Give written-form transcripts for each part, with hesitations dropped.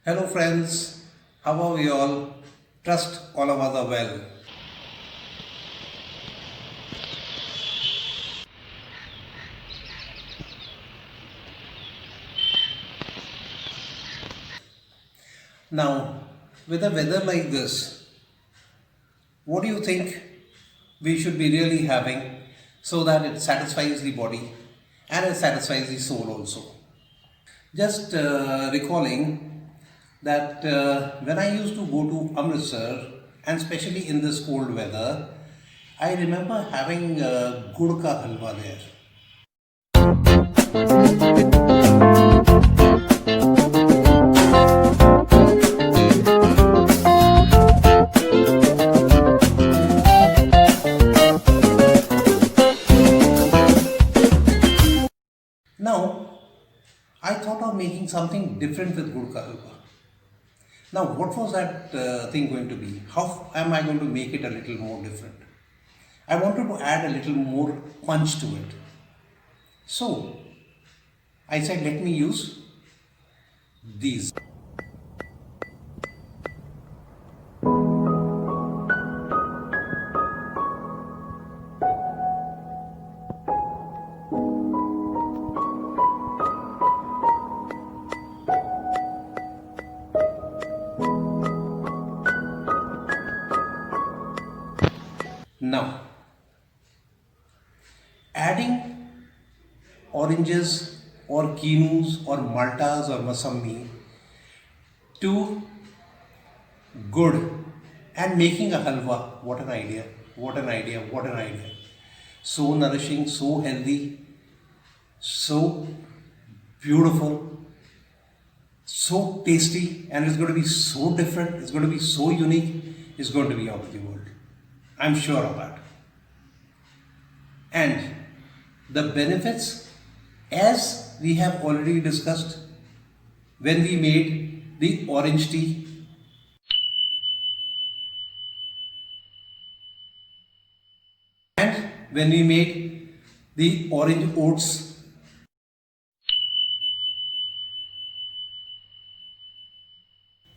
Hello friends, how are we all? Trust all of us are well. Now, with a weather like this, what do you think we should be really having so that it satisfies the body and it satisfies the soul also? Just recalling that when I used to go to Amritsar, and especially in this cold weather, I remember having Gud Kaa Halwa there. Now, I thought of making something different with Gud Kaa Halwa. Now, what was that thing going to be? How am I going to make it a little more different? I wanted to add a little more punch to it. So, I said, let me use these. Now, adding oranges or kinus or maltas or masambi to good and making a halwa, what an idea, what an idea, what an idea. So nourishing, so healthy, so beautiful, so tasty, and it's going to be so different, it's going to be so unique, it's going to be out of the world. I'm sure of that. And the benefits, as we have already discussed when we made the orange tea, and when we made the orange oats,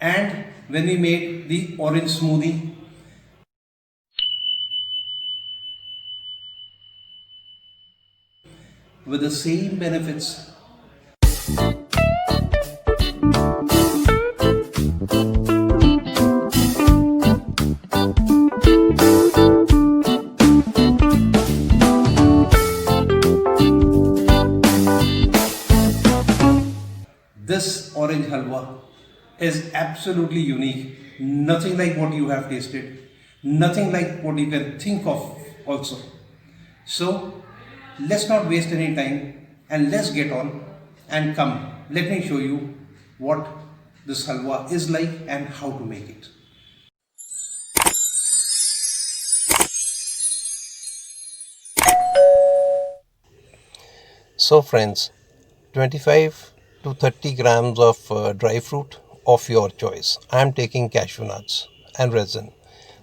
and when we made the orange smoothie, with the same benefits. This orange halwa is absolutely unique. Nothing like what you have tasted, nothing like what you can think of also. So, let's not waste any time and let's get on and come. Let me show you what this halwa is like and how to make it. So friends, 25 to 30 grams of dry fruit of your choice. I am taking cashew nuts and resin.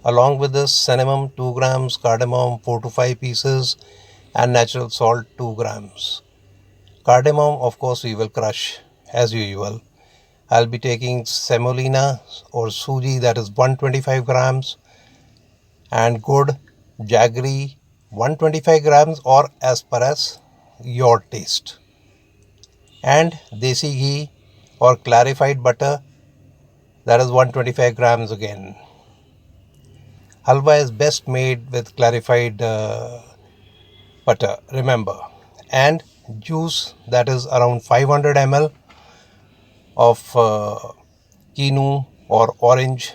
Along with this, cinnamon 2 grams, cardamom 4 to 5 pieces, and natural salt 2 grams. Cardamom, of course, we will crush as usual. I'll be taking semolina or suji, that is 125 grams, and good jaggery 125 grams or as per as your taste. And desi ghee or clarified butter, that is 125 grams again. Halwa is best made with clarified butter, remember. And juice, that is around 500 ml of kinu or orange,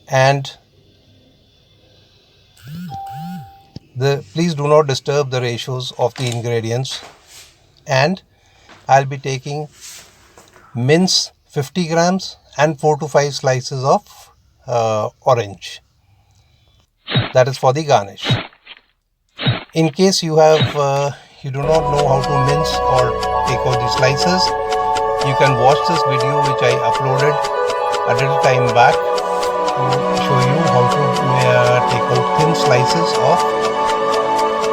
and please do not disturb the ratios of the ingredients. And I'll be taking mince 50 grams and 4 to 5 slices of orange, that is for the garnish. In case you do not know how to mince or take out the slices, you can watch this video which I uploaded a little time back to show you how to take out thin slices of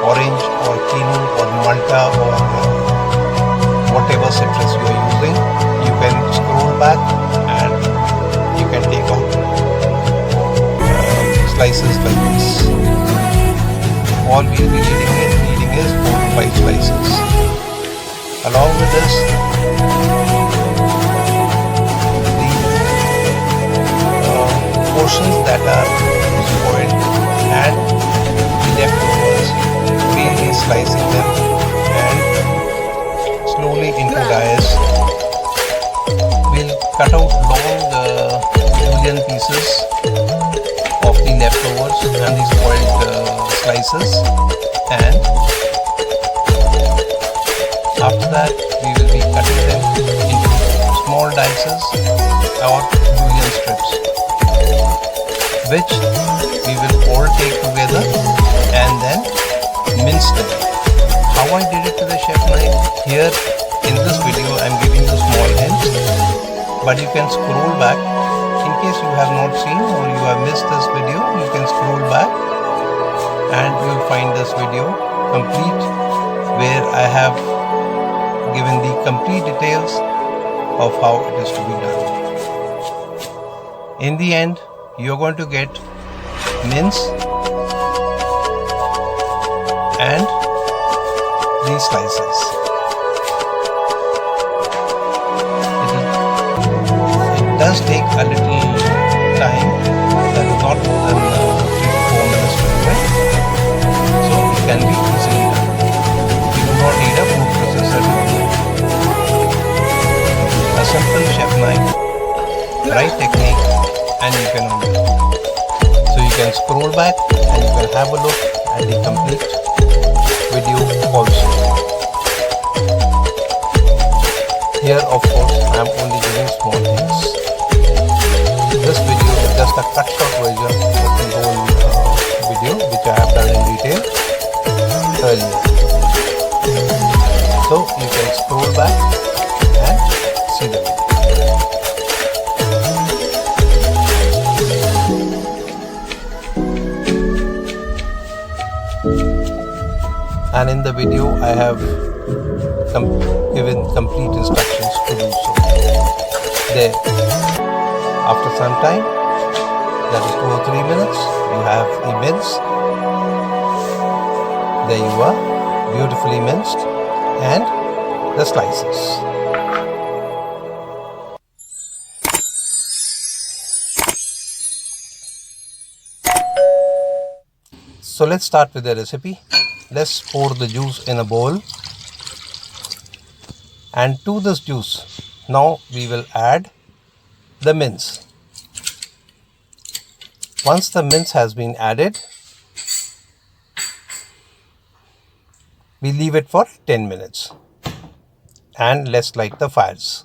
orange or kinu or malta or whatever citrus you are using. You can all we'll be needing is 4 to 5 slices. Along with this, the portions that are spoiled and the leftovers, we'll be slicing them and slowly into dice. We'll cut out long julienne pieces of the leftovers and the spoiled slices, and after that we will be cutting them into small dices or julienne strips, which we will all take together and then mince them. How I did it with a chef knife, here in this video I am giving you small hints, but you can scroll back. In case you have not seen or you have missed this video, you can scroll back and you will find this video complete, where I have given the complete details of how it is to be done. In the end, you are going to get mince and these slices. It does take a little time, that is not more than 3 to 4 minutes to do it, so it can be easily done. You do not need a food processor to do it. A simple chef knife, right technique, and you can own it. So you can scroll back and you can have a look at the complete video also. Here of course I am only giving small things. This video is just a cut short version of the whole video which I have done in detail earlier. So you can scroll back and see the video. And in the video I have given complete instructions to do so. There, after some time, that is 2 or 3 minutes, you have the mince. There you are, beautifully minced, and the slices. So let's start with the recipe. Let's pour the juice in a bowl, and to this juice now we will add the mince. Once the mince has been added, we leave it for 10 minutes and let's light the fires.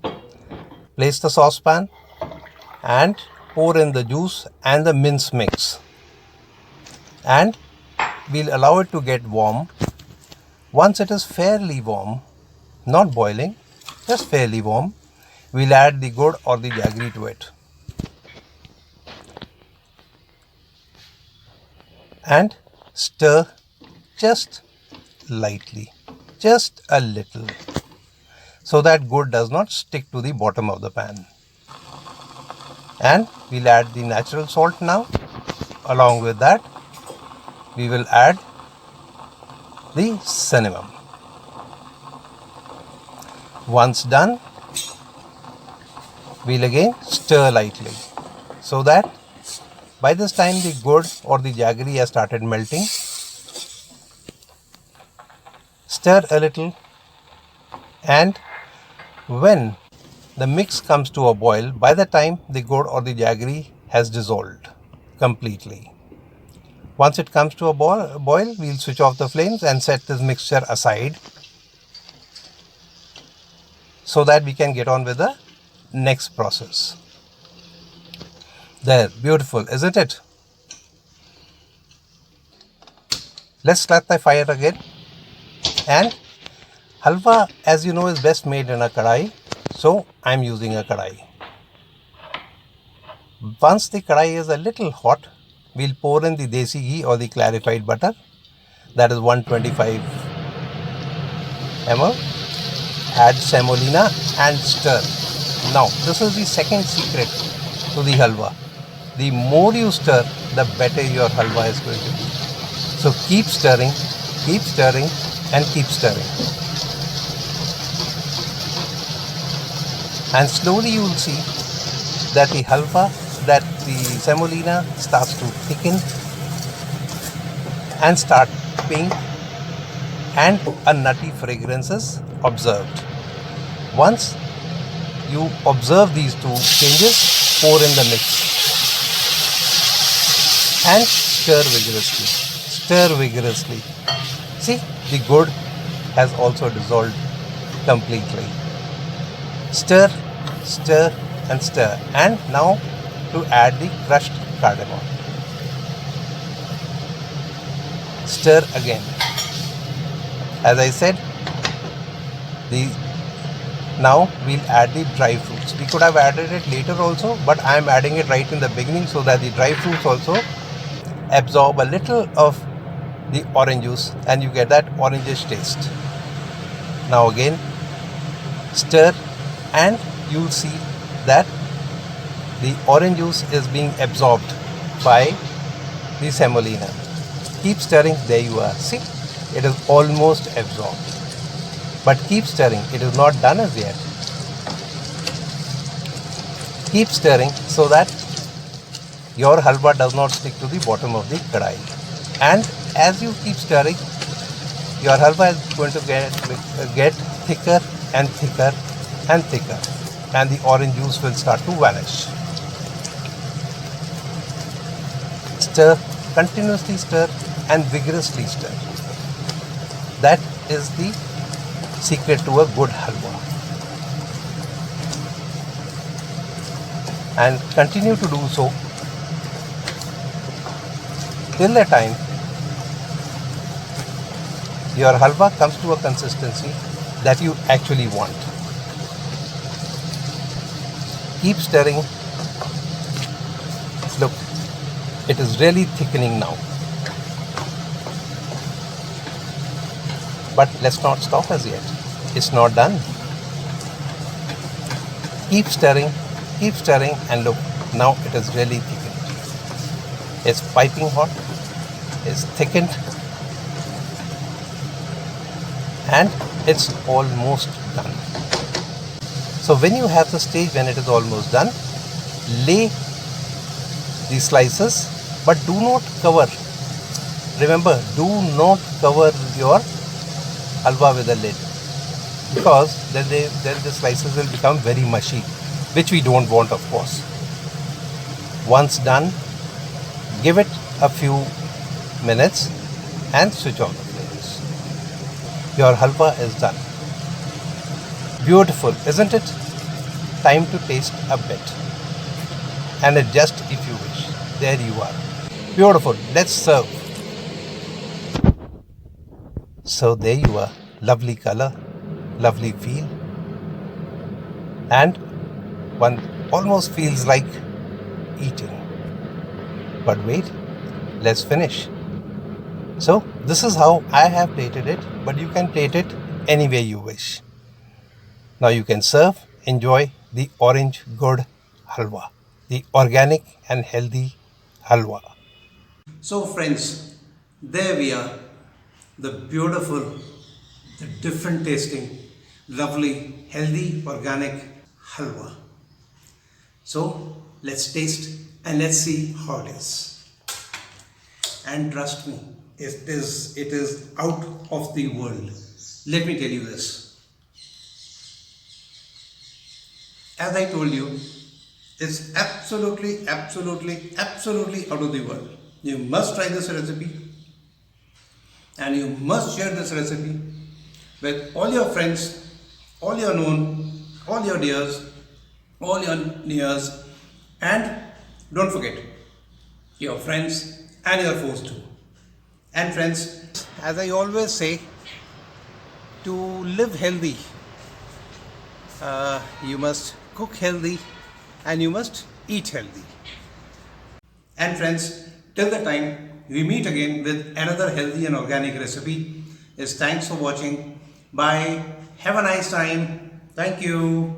Place the saucepan and pour in the juice and the mince mix, and we'll allow it to get warm. Once it is fairly warm, not boiling, just fairly warm, we'll add the gur or the jaggery to it and stir just lightly, just a little, so that gur does not stick to the bottom of the pan. And we'll add the natural salt now. Along with that, we will add the cinnamon. Once done, we'll again stir lightly, so that by this time the gur or the jaggery has started melting. Stir a little, and when the mix comes to a boil, by the time the gur or the jaggery has dissolved completely. Once it comes to a boil, we'll switch off the flames and set this mixture aside, so that we can get on with the next process. There, beautiful, isn't it? Let's start the fire again. And halwa, as you know, is best made in a kadai, so I'm using a kadai. Once the kadai is a little hot, we'll pour in the desi ghee or the clarified butter, that is 125 ml. Add semolina and stir. Now, this is the second secret to the halwa. The more you stir, the better your halwa is going to be. So keep stirring and keep stirring. And slowly you will see that the semolina starts to thicken and start pink, and a nutty fragrance is observed. Once you observe these two changes, pour in the mix and stir vigorously. Stir vigorously. See, the good has also dissolved completely. Stir, stir and stir. And now to add the crushed cardamom. Stir again. As I said, now we'll add the dry fruits. We could have added it later also, but I am adding it right in the beginning so that the dry fruits also absorb a little of the orange juice and you get that orangish taste. Now again stir, and you'll see that the orange juice is being absorbed by the semolina. Keep stirring. There you are. See, it is almost absorbed. But keep stirring. It is not done as yet. Keep stirring so that your halwa does not stick to the bottom of the kadai. And as you keep stirring, your halwa is going to get thicker and thicker and thicker, and the orange juice will start to vanish. Stir, continuously stir and vigorously stir. That is the secret to a good halwa. And continue to do so till the time your halwa comes to a consistency that you actually want. Keep stirring. Look, it is really thickening now. But let's not stop as yet. It's not done. Keep stirring, and look, now it is really thickened. It's piping hot, it's thickened, and it's almost done. So when you have the stage when it is almost done, lay the slices, but do not cover. Remember, do not cover your halwa with a lid, because then the slices will become very mushy, which we don't want, of course. Once done, give it a few minutes and switch off the flames. Your halwa is done. Beautiful, isn't it? Time to taste a bit and adjust if you wish. There you are. Beautiful. Let's serve. So there you are. Lovely color, lovely feel, and one almost feels like eating. But wait, let's finish. So this is how I have plated it, but you can plate it any way you wish. Now you can serve, enjoy the orange Gud Halwa, the organic and healthy halwa. So friends, there we are, the beautiful, the different tasting, lovely, healthy, organic halwa. So let's taste and let's see how it is. And trust me, it is out of the world. Let me tell you this. As I told you, it's absolutely out of the world. You must try this recipe, and you must share this recipe with all your friends, all your known, all your dears, all your nears, and don't forget your friends and your foes too. And friends, as I always say, to live healthy, you must cook healthy and you must eat healthy. And friends, till the time we meet again with another healthy and organic recipe, thanks for watching. Bye. Have a nice time. Thank you.